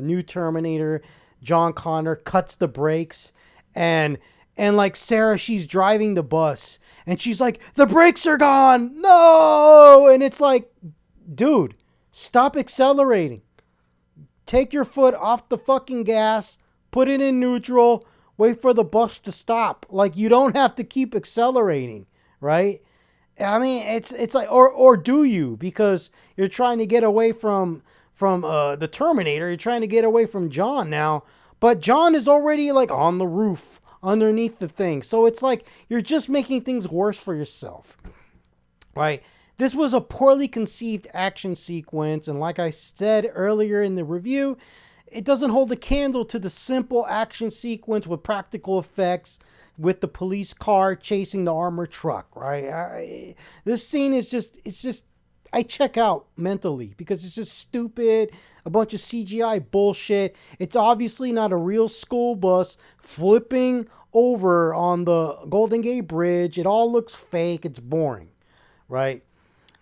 new Terminator, John Connor cuts the brakes, and like Sarah, she's driving the bus and she's like, the brakes are gone, no, and it's like, dude, stop accelerating. Take your foot off the fucking gas, put it in neutral, wait for the bus to stop. Like, you don't have to keep accelerating, right? I mean, it's like, or do you? Because you're trying to get away from the Terminator. You're trying to get away from John now, but John is already like on the roof underneath the thing. So it's like you're just making things worse for yourself, right? This was a poorly conceived action sequence, and like I said earlier in the review, it doesn't hold a candle to the simple action sequence with practical effects with the police car chasing the armored truck, right? This scene is just, I check out mentally because it's just stupid, a bunch of CGI bullshit. It's obviously not a real school bus flipping over on the Golden Gate Bridge. It all looks fake. It's boring, right?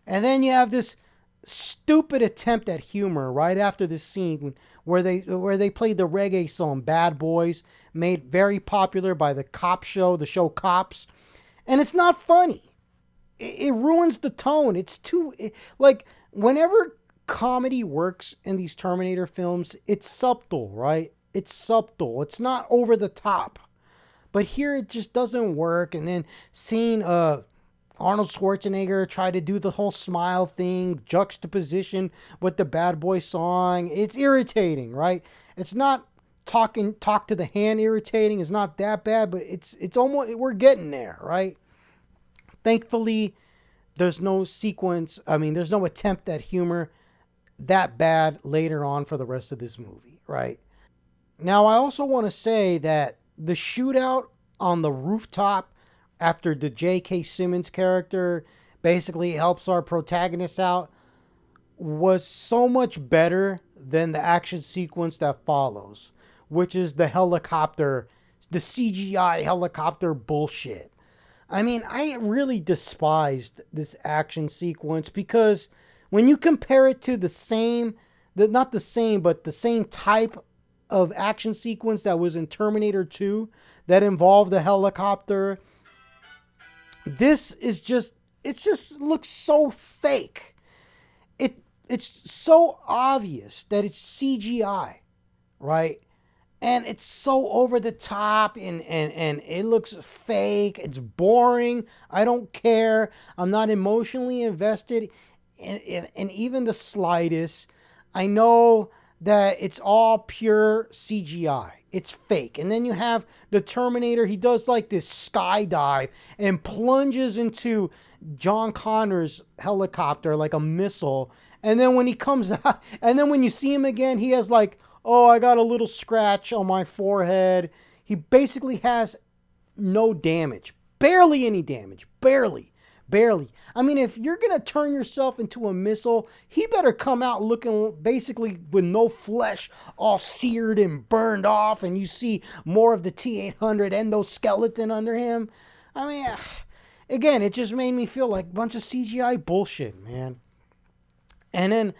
And then you have this stupid attempt at humor right after this scene where they played the reggae song Bad Boys, made very popular by the the show Cops. And it's not funny. It ruins the tone. Like, whenever comedy works in these Terminator films, it's subtle, right? It's subtle. It's not over the top. But here it just doesn't work. And then seeing Arnold Schwarzenegger try to do the whole smile thing, juxtaposition with the Bad Boy song. It's irritating, right? It's not talk to the hand irritating. It's not that bad, but it's almost, we're getting there, right? Thankfully, there's no there's no attempt at humor that bad later on for the rest of this movie, right? Now, I also want to say that the shootout on the rooftop after the J.K. Simmons character basically helps our protagonist out was so much better than the action sequence that follows, which is the CGI helicopter bullshit. I mean, I really despised this action sequence because when you compare it to the same type of action sequence that was in Terminator 2 that involved a helicopter, this is it just looks so fake. It's so obvious that it's CGI, right? And it's so over the top and it looks fake. It's boring. I don't care. I'm not emotionally invested in even the slightest. I know that it's all pure CGI. It's fake. And then you have the Terminator. He does like this skydive and plunges into John Connor's helicopter like a missile. And then when he comes out, and then when you see him again, he has like, oh, I got a little scratch on my forehead. He basically has no damage. Barely any damage. Barely. I mean, if you're going to turn yourself into a missile, he better come out looking basically with no flesh, all seared and burned off, and you see more of the T-800 endoskeleton under him. I mean, again, it just made me feel like a bunch of CGI bullshit, man. And then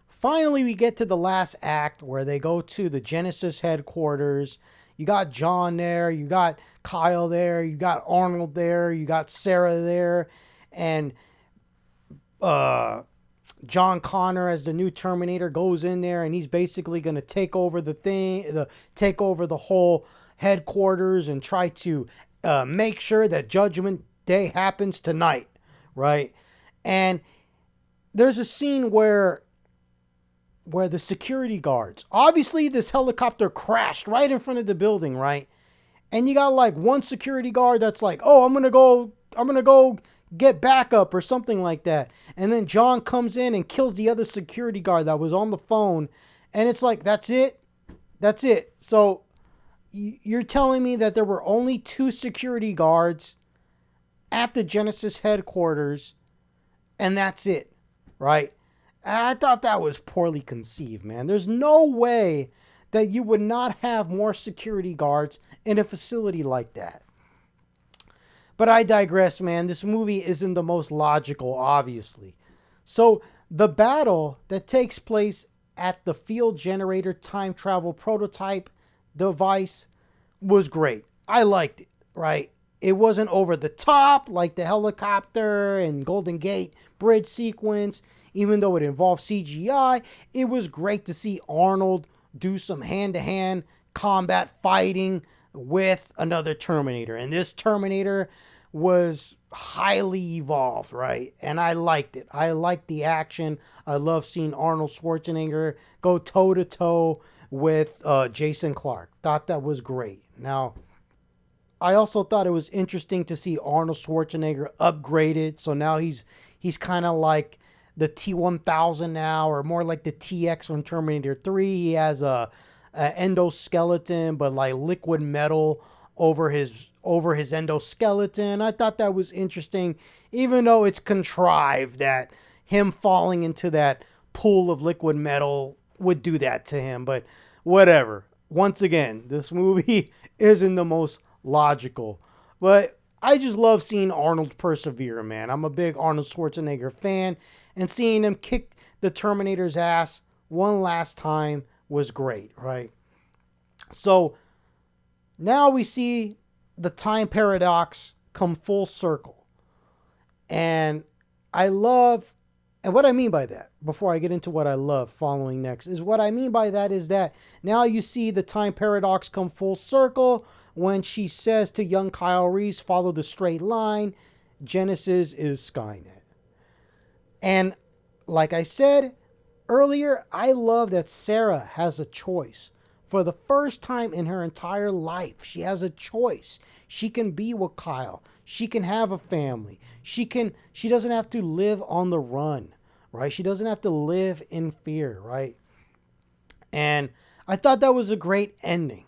finally we get to the last act where they go to the Genisys headquarters. You got John there, you got Kyle there, you got Arnold there, you got Sarah there, and John Connor as the new Terminator goes in there and he's basically going to take over take over the whole headquarters and try to make sure that Judgment Day happens tonight, right? And there's a scene where the security guards, obviously this helicopter crashed right in front of the building, right? And you got like one security guard that's like, oh, I'm going to go get backup or something like that. And then John comes in and kills the other security guard that was on the phone. And it's like, that's it. So you're telling me that there were only 2 security guards at the Genisys headquarters and that's it. right? I thought that was poorly conceived, man. There's no way that you would not have more security guards in a facility like that. But I digress, man. This movie isn't the most logical, obviously. So the battle that takes place at the field generator time travel prototype device was great. I liked it, right? It wasn't over the top like the helicopter and Golden Gate bridge sequence, even though it involved CGI. It was great to see Arnold do some hand-to-hand combat fighting with another Terminator. And this Terminator was highly evolved, right? And I liked it. I liked the action. I love seeing Arnold Schwarzenegger go toe-to-toe with Jason Clarke. Thought that was great. Now, I also thought it was interesting to see Arnold Schwarzenegger upgraded. So now he's kind of like the T-1000 now, or more like the TX from Terminator 3. He has a endoskeleton, but like liquid metal over his endoskeleton. I thought that was interesting, even though it's contrived that him falling into that pool of liquid metal would do that to him. But whatever. Once again, this movie isn't the most logical, but I just love seeing Arnold persevere, man. I'm a big Arnold Schwarzenegger fan, and seeing him kick the Terminator's ass one last time was great, right? So now we see the time paradox come full circle. And I love, and what I mean by that, before I get into what I love following next, is what I mean by that is that now you see the time paradox come full circle when she says to young Kyle Reese, follow the straight line, Genisys is Skynet. And like I said earlier, I love that Sarah has a choice. For the first time in her entire life, she has a choice. She can be with Kyle. She can have a family. She doesn't have to live on the run, right? She doesn't have to live in fear, right? And I thought that was a great ending.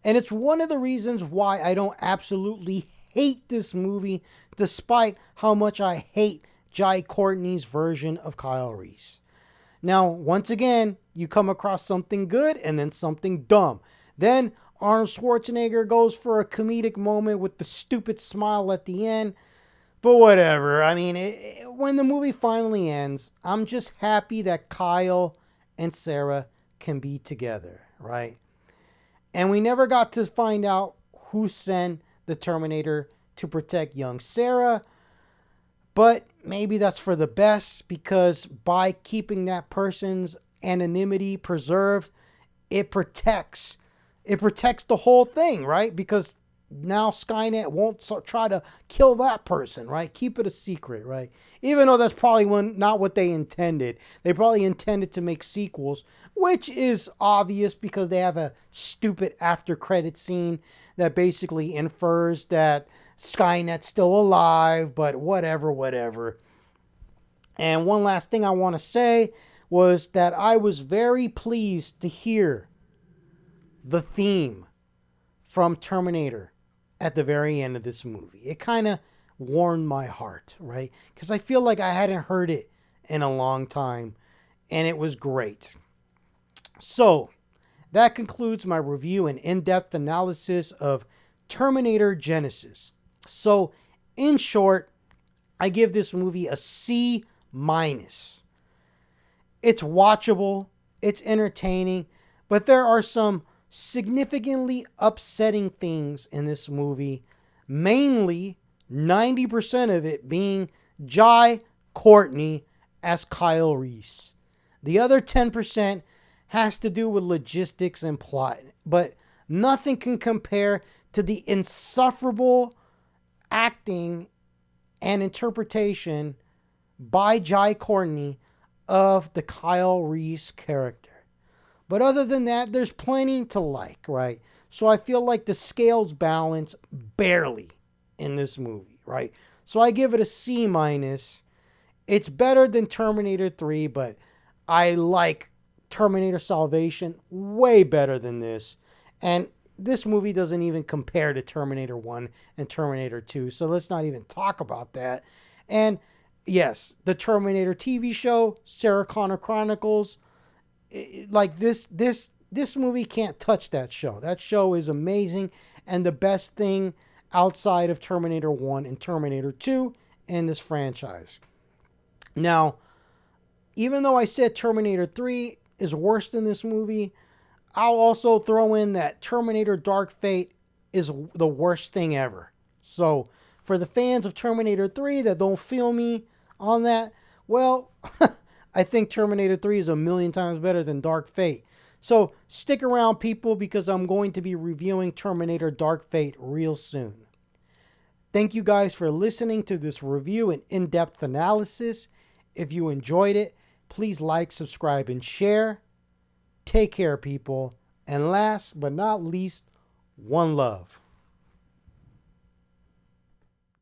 And it's one of the reasons why I don't absolutely hate this movie, despite how much I hate Jai Courtney's version of Kyle Reese. Now, once again, you come across something good and then something dumb. Then Arnold Schwarzenegger goes for a comedic moment with the stupid smile at the end. But whatever. I mean, when the movie finally ends, I'm just happy that Kyle and Sarah can be together, right? And we never got to find out who sent the Terminator to protect young Sarah. But maybe that's for the best, because by keeping that person's anonymity preserved, it protects the whole thing, right? Because now Skynet won't try to kill that person, right? Keep it a secret, right? Even though that's probably not what they intended. They probably intended to make sequels, which is obvious because they have a stupid after credit scene that basically infers that Skynet's still alive, but whatever. And one last thing I want to say was that I was very pleased to hear the theme from Terminator at the very end of this movie. It kind of warmed my heart, right? Because I feel like I hadn't heard it in a long time, and it was great. So that concludes my review and in-depth analysis of Terminator Genisys. So in short, I give this movie a C-. It's watchable, it's entertaining, but there are some significantly upsetting things in this movie, mainly 90% of it being Jai Courtney as Kyle Reese. The other 10% has to do with logistics and plot, but nothing can compare to the insufferable acting and interpretation by Jai Courtney of the Kyle Reese character. But other than that, there's plenty to like, right? So I feel like the scales balance barely in this movie, right? So I give it a C-. It's better than Terminator 3, but I like Terminator Salvation way better than this. And this movie doesn't even compare to Terminator 1 and Terminator 2, so let's not even talk about that. And Yes, the Terminator TV show, Sarah Connor Chronicles. Like this movie can't touch that show. That show is amazing and the best thing outside of Terminator 1 and Terminator 2 in this franchise. Now, even though I said Terminator 3 is worse than this movie, I'll also throw in that Terminator Dark Fate is the worst thing ever. So, for the fans of Terminator 3 that don't feel me on that, well, I think Terminator 3 is a million times better than Dark Fate. So, stick around, people, because I'm going to be reviewing Terminator Dark Fate real soon. Thank you guys for listening to this review and in-depth analysis. If you enjoyed it, please like, subscribe, and share. Take care, people. And last but not least, one love.